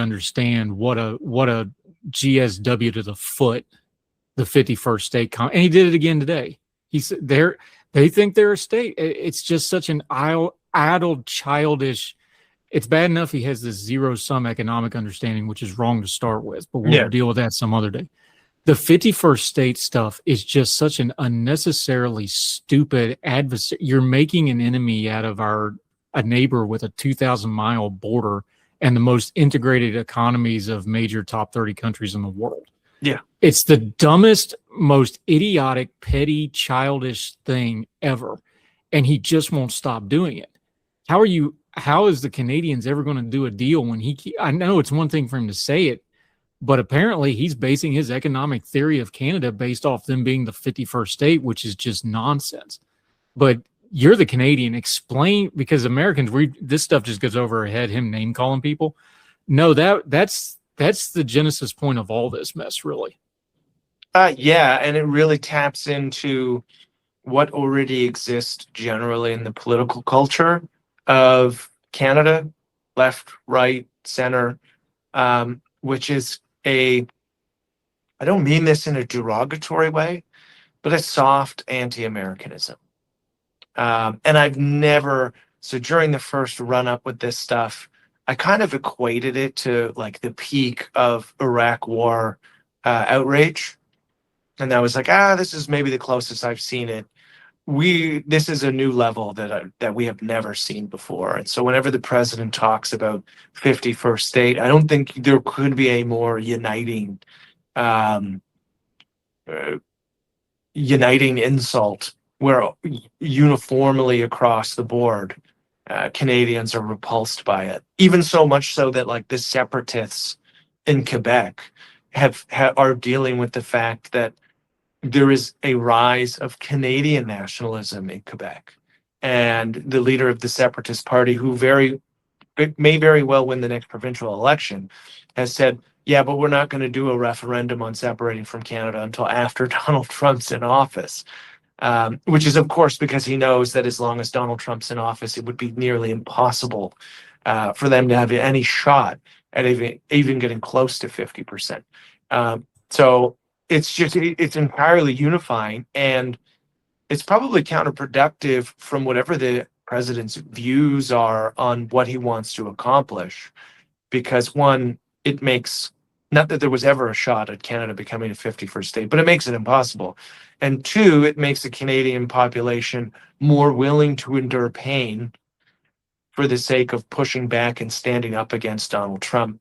understand what a GSW to the foot the 51st state and he did it again today. They think they're a state. It's just such an idle, childish. It's bad enough he has this zero-sum economic understanding, which is wrong to start with, but we'll deal with that some other day. The 51st state stuff is just such an unnecessarily stupid adversary. You're making an enemy out of a neighbor with a 2,000-mile border and the most integrated economies of major top 30 countries in the world. Yeah. It's the dumbest, most idiotic, petty, childish thing ever. And he just won't stop doing it. How is the Canadians ever going to do a deal when I know it's one thing for him to say it, but apparently he's basing his economic theory of Canada based off them being the 51st state, which is just nonsense. But you're the Canadian. Explain, because Americans, this stuff just goes over our head, him name calling people. No, that's the genesis point of all this mess, really. Yeah, and it really taps into what already exists generally in the political culture of Canada, left, right, center, which is I don't mean this in a derogatory way, but a soft anti-Americanism. And I've never, so during the first run up with this stuff, I kind of equated it to like the peak of Iraq war outrage. And I was like, this is maybe the closest I've seen it. This is a new level that we have never seen before. And so whenever the president talks about 51st state, I don't think there could be a more uniting insult where uniformly across the board, Canadians are repulsed by it. Even so much so that like the separatists in Quebec are dealing with the fact that there is a rise of Canadian nationalism in Quebec. And the leader of the Separatist Party, who may very well win the next provincial election, has said, yeah, but we're not going to do a referendum on separating from Canada until after Donald Trump's in office. Which is, of course, because he knows that as long as Donald Trump's in office, it would be nearly impossible for them to have any shot at even getting close to 50%. So it's entirely unifying, and it's probably counterproductive from whatever the president's views are on what he wants to accomplish. Because one, it makes, not that there was ever a shot at Canada becoming a 51st state, but it makes it impossible. And two, it makes the Canadian population more willing to endure pain for the sake of pushing back and standing up against Donald Trump.